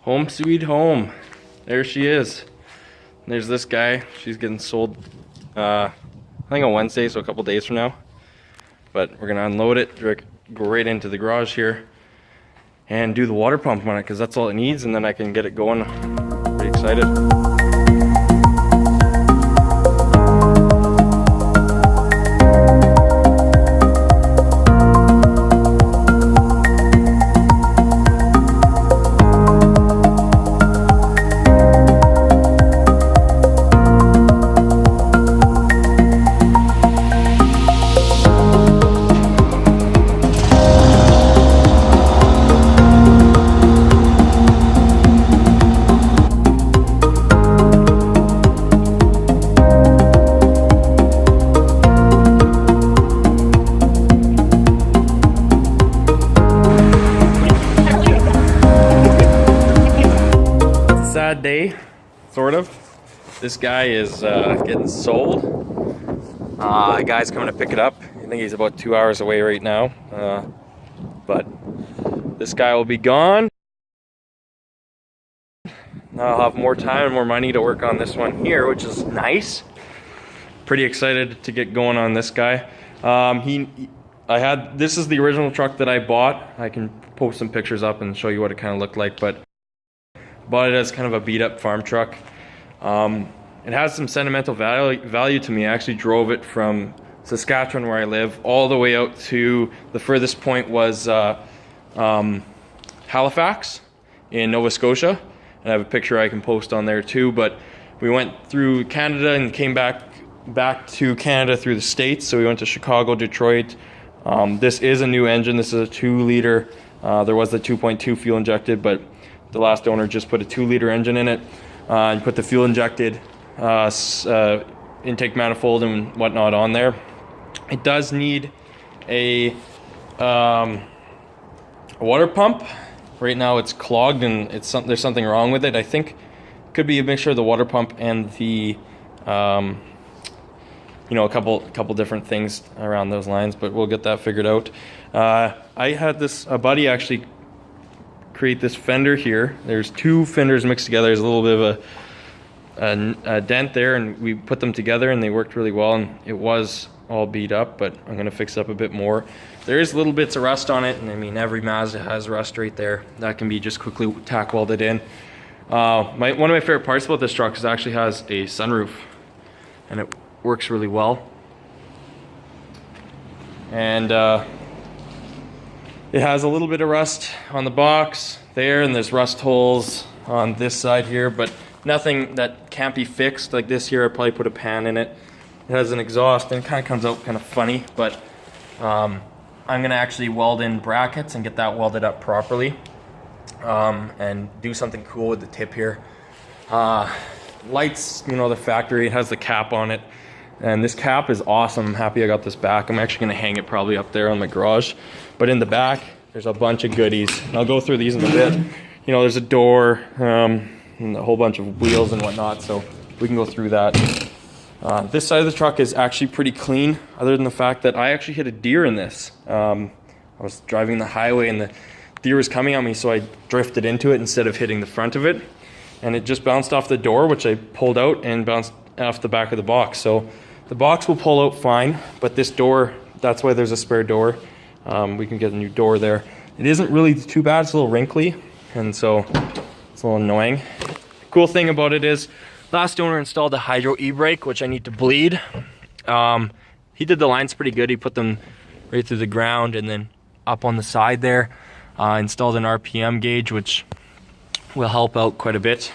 Home sweet home. There she is. There's this guy. She's getting sold, I think on Wednesday, so a couple days from now. But we're gonna unload it, go right into the garage here, and do the water pump on it because that's all it needs, and then I can get it going. Pretty excited. Sad day, sort of. This guy is getting sold. A guy's coming to pick it up. I think he's about 2 hours away right now. But this guy will be gone. Now I'll have more time and more money to work on this one here, which is nice. Pretty excited to get going on this guy. This is the original truck that I bought. I can post some pictures up and show you what it kind of looked like, but bought it as kind of a beat up farm truck. It has some sentimental value to me. I actually drove it from Saskatchewan, where I live, all the way out to the furthest point was Halifax in Nova Scotia. And I have a picture I can post on there too, but we went through Canada and came back to Canada through the States. So we went to Chicago, Detroit. This is a new engine. This is a 2-liter. There was the 2.2 fuel injected, but the last owner just put a 2-liter engine in it and put the fuel injected intake manifold and whatnot on there. It does need a water pump. Right now it's clogged and there's something wrong with it. I think it could be a mixture of the water pump and the a couple different things around those lines, but we'll get that figured out. I had a buddy actually create this fender here. There's 2 fenders mixed together. There's a little bit of a dent there, and we put them together and they worked really well, and it was all beat up, but I'm going to fix it up a bit more. There is little bits of rust on it, and I mean every Mazda has rust right there. That can be just quickly tack welded in. One of my favorite parts about this truck is it actually has a sunroof, and it works really well. And it has a little bit of rust on the box there, and there's rust holes on this side here, but nothing that can't be fixed. Like this here, I'd probably put a pan in it. It has an exhaust, and it kind of comes out kind of funny, but I'm gonna actually weld in brackets and get that welded up properly, and do something cool with the tip here. Lights, the factory, it has the cap on it, and this cap is awesome. I'm happy I got this back. I'm actually gonna hang it probably up there on my garage. But in the back, there's a bunch of goodies. And I'll go through these in a bit. There's a door, and a whole bunch of wheels and whatnot, so we can go through that. This side of the truck is actually pretty clean, other than the fact that I actually hit a deer in this. I was driving the highway and the deer was coming at me, so I drifted into it instead of hitting the front of it. And it just bounced off the door, which I pulled out, and bounced off the back of the box. So the box will pull out fine, but this door, that's why there's a spare door. We can get a new door there. It isn't really too bad. It's a little wrinkly, and so it's a little annoying. Cool thing about it is last owner installed a hydro e-brake, which I need to bleed. He did the lines pretty good. He put them right through the ground and then up on the side there. Installed an RPM gauge, which will help out quite a bit.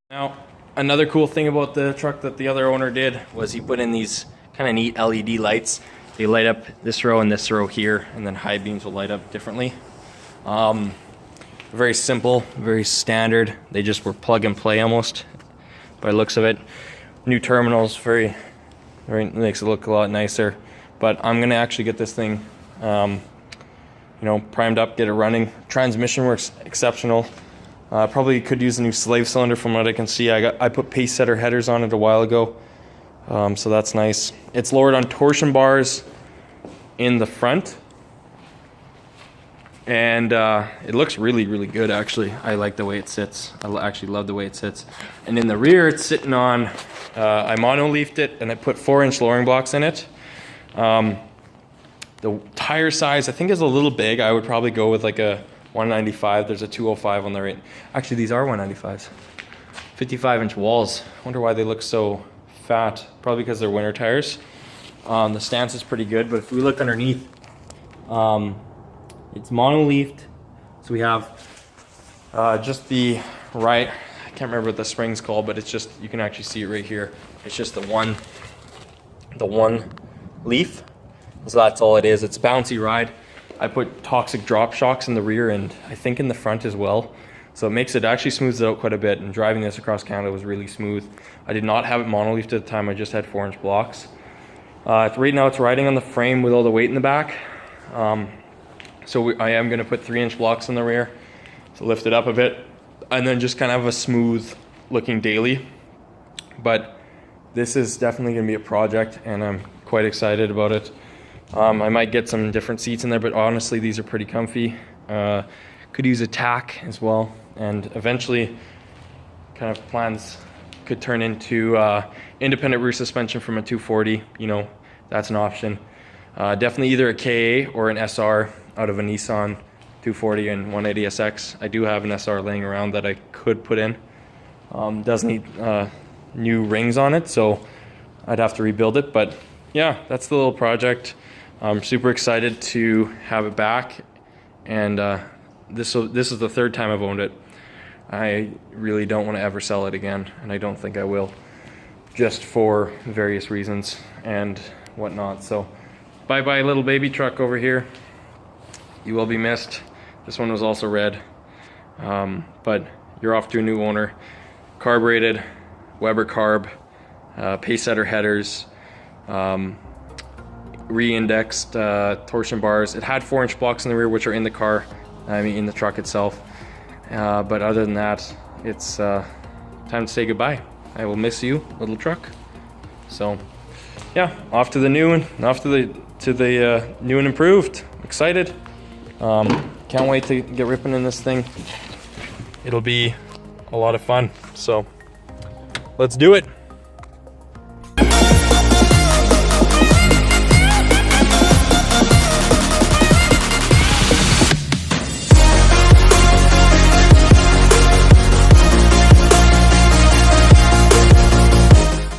Now, Another cool thing about the truck that the other owner did was he put in these kind of neat LED lights. They light up this row and this row here, and then high beams will light up differently. Very simple, very standard. They just were plug and play almost by the looks of it. New terminals, very makes it look a lot nicer. But I'm gonna actually get this thing you know, primed up, get it running. Transmission works exceptional. Probably could use a new slave cylinder from what I can see. I put pace setter headers on it a while ago, so that's nice. It's lowered on torsion bars in the front, and it looks really, really good actually. I like the way it sits. I actually love the way it sits. And in the rear, it's sitting on, I mono-leafed it and I put 4-inch lowering blocks in it. The tire size I think is a little big. I would probably go with like a 195. There's a 205 on the right. Actually, these are 195s. 55-inch walls. I wonder why they look so fat. Probably because they're winter tires. The stance is pretty good, but if we look underneath, it's mono-leafed. So we have just the right, I can't remember what the spring's called, but it's just, you can actually see it right here. It's just the one leaf. So that's all it is. It's bouncy ride. I put toxic drop shocks in the rear and I think in the front as well. So it makes it, actually smooths it out quite a bit, and driving this across Canada was really smooth. I did not have it mono-leafed at the time. I just had 4-inch blocks. Right now it's riding on the frame with all the weight in the back. I am going to put 3-inch blocks in the rear to lift it up a bit, and then just kind of have a smooth looking daily. But this is definitely going to be a project, and I'm quite excited about it. I might get some different seats in there, but honestly, these are pretty comfy. Could use a tack as well, and eventually kind of plans could turn into independent rear suspension from a 240. You know, that's an option. Definitely either a KA or an SR out of a Nissan 240 and 180SX. I do have an SR laying around that I could put in. Does need new rings on it, so I'd have to rebuild it. But yeah, that's the little project. I'm super excited to have it back, and this is the third time I've owned it. I really don't want to ever sell it again, and I don't think I will, just for various reasons and whatnot. So bye bye little baby truck over here. You will be missed. This one was also red, but you're off to a new owner. Carbureted, Weber carb, pace setter headers, re-indexed torsion bars. It had 4-inch blocks in the rear, which are in the car, I mean in the truck itself. But other than that, it's time to say goodbye. I will miss you, little truck. So yeah, off to the new one, off to the new and improved. Excited. Can't wait to get ripping in this thing. It'll be a lot of fun. So let's do it.